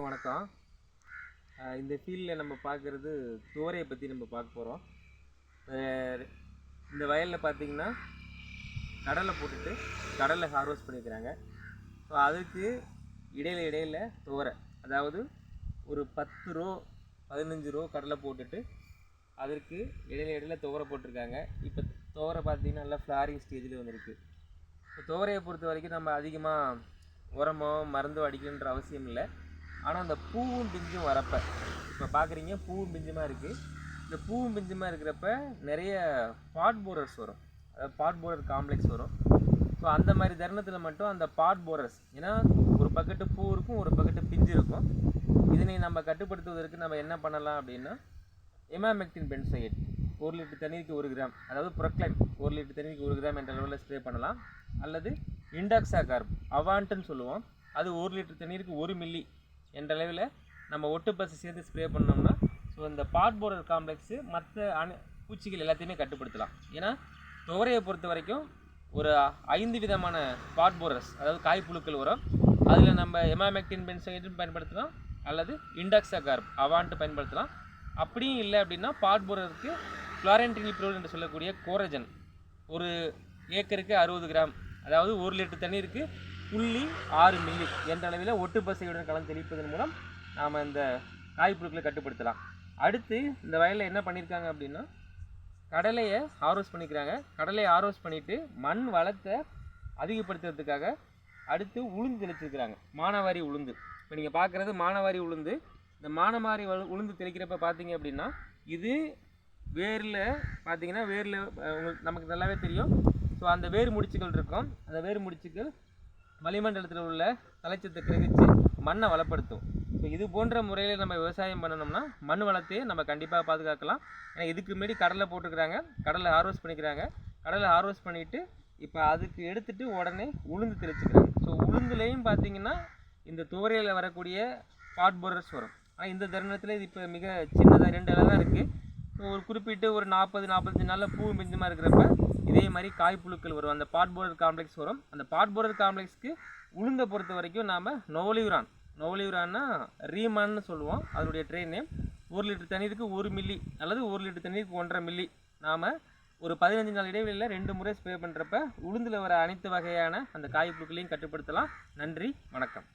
வணக்கம். இந்த ஃபீல்டில் நம்ம பார்க்குறது துவரையை பற்றி நம்ம பார்க்க போகிறோம். இந்த வயலில் பார்த்திங்கன்னா கடலை போட்டுட்டு கடலை ஹார்வெஸ்ட் பண்ணிக்கிறாங்க. ஸோ அதுக்கு இடையில துவரை, அதாவது ஒரு 10 ரோ 15 ரோ கடலை போட்டுட்டு அதற்கு இடையில துவரை போட்டிருக்காங்க. இப்போ துவரை பார்த்திங்கன்னா நல்லா ஃப்ளாரிங் ஸ்டேஜில் வந்துருக்கு. இப்போ துவரையை பொறுத்த வரைக்கும் நம்ம அதிகமாக உரமோ மருந்தோ அடிக்கணுன்ற அவசியம் இல்லை. ஆனால் அந்த பூவும் பிஞ்சும் வரப்போ இப்போ பார்க்குறீங்க, பூவும் பிஞ்சுமாக இருக்குது. இந்த பூவும் பிஞ்சுமாக இருக்கிறப்ப நிறைய பாட் போரர்ஸ் வரும், அதாவது பாட் போரர் காம்ப்ளெக்ஸ் வரும். ஸோ அந்த மாதிரி தருணத்தில் மட்டும் அந்த பாட் போரர்ஸ், ஏன்னா ஒரு பக்கெட்டு பூ இருக்கும், ஒரு பக்கெட்டு பிஞ்சு இருக்கும். இதனை நம்ம கட்டுப்படுத்துவதற்கு நம்ம என்ன பண்ணலாம் அப்படின்னா, இமாமெக்டின் பென்சோயேட் 1 லிட்டர் தண்ணீருக்கு 1 கிராம், அதாவது புரோக்ளைன் 1 லிட்டர் தண்ணீருக்கு 1 கிராம் என்ற அளவில் ஸ்ப்ரே பண்ணலாம். அல்லது இண்டாக்ஸாகார்ப் அவான்ட்டுன்னு சொல்லுவோம், அது 1 லிட்டர் தண்ணீருக்கு 1 மில்லி என்ற அளவில் நம்ம ஒட்டுப்பசை சேர்த்து ஸ்ப்ரே பண்ணோம்னா, ஸோ இந்த பாட் போரர் காம்ப்ளெக்ஸு மற்ற பூச்சிகள் எல்லாத்தையுமே கட்டுப்படுத்தலாம். ஏன்னா துவரையை பொறுத்த வரைக்கும் ஒரு 5 விதமான பாட் போரர்ஸ், அதாவது காய்ப்புழுக்கள் வரும். அதில் நம்ம இமாமெக்டின் பென்சோயேட்டும் பயன்படுத்தலாம், அல்லது இண்டாக்ஸாகார்ப் அவான்ட்டு பயன்படுத்தலாம். அப்படியும் இல்லை அப்படின்னா பாட் போரருக்கு குளோரன்ட்ரினிப்ரோல் என்று சொல்லக்கூடிய கோரஜன் ஒரு ஏக்கருக்கு 60 கிராம், அதாவது 1 லிட்டர் தண்ணீருக்கு 0.6 மில்லி என்ற அளவில் ஒட்டுப்பசையுடன் கலந்து தெளிப்பதன் மூலம் நாம் இந்த காய்ப்புழுக்களை கட்டுப்படுத்தலாம். அடுத்து இந்த வயலில் என்ன பண்ணியிருக்காங்க அப்படின்னா, கடலையை ஹார்வெஸ்ட் பண்ணிக்கிறாங்க. கடலையை ஹார்வெஸ்ட் பண்ணிவிட்டு மண் வளத்தை அதிகப்படுத்துறதுக்காக அடுத்து உளுந்து தெளிச்சிருக்கிறாங்க, மானாவாரி உளுந்து. இப்போ நீங்கள் பார்க்குறது மானாவாரி உளுந்து. இந்த மானாவாரி உளுந்து தெளிக்கிறப்ப பார்த்தீங்க அப்படின்னா, இது வேரில் பார்த்தீங்கன்னா வேரில் உங்களுக்கு நமக்கு நல்லாவே தெரியும். ஸோ அந்த வேர் முடிச்சுகள் இருக்கும். அந்த வேர் முடிச்சுகள் வளிமண்டலத்தில் உள்ள தலைச்சத்தை கிரகிச்சு மண்ணை வளப்படுத்தும். ஸோ இது போன்ற முறையில் நம்ம விவசாயம் பண்ணணும்னா மண் வளத்தையே நம்ம கண்டிப்பாக பாதுகாக்கலாம். ஏன்னா இதுக்கு முன்னாடி கடலை போட்டுக்கிறாங்க, கடலை ஹார்வெஸ்ட் பண்ணிக்கிறாங்க. கடலை ஹார்வெஸ்ட் பண்ணிவிட்டு இப்போ அதுக்கு எடுத்துகிட்டு உடனே உளுந்து தெளிச்சுக்கிறாங்க. ஸோ உளுந்துலேயும் பார்த்திங்கன்னா இந்த துவரையில் வரக்கூடிய பாட் போரர்ஸ் வரும். ஆனால் இந்த தருணத்தில் இது இப்போ மிக சின்னதாக 2 இலை தான் இருக்குது. ஸோ ஒரு குறிப்பிட்டு ஒரு 40-45 நாளில் பூ பிஞ்சமாக இருக்கிறப்ப இதே மாதிரி காய்ப்புழுக்கள் வரும், அந்த பாட் போரர் காம்ப்ளெக்ஸ் வரும். அந்த பாட் போரர் காம்ப்ளெக்ஸ்க்கு உளுந்தை பொறுத்த வரைக்கும் நாம் நோவலியூரான்னா ரீமான்னு சொல்லுவோம், அதனுடைய ட்ரெயின் நேம். 1 லிட்டர் தண்ணீருக்கு 1 மில்லி அல்லது 1 லிட்டர் தண்ணீருக்கு 1.5 மில்லி நாம் ஒரு 15 நாள் இடைவெளியில் 2 முறை ஸ்ப்ரே பண்ணுறப்ப உளுந்தில் வர அனைத்து வகையான அந்த காய்ப்புழுக்களையும் கட்டுப்படுத்தலாம். நன்றி, வணக்கம்.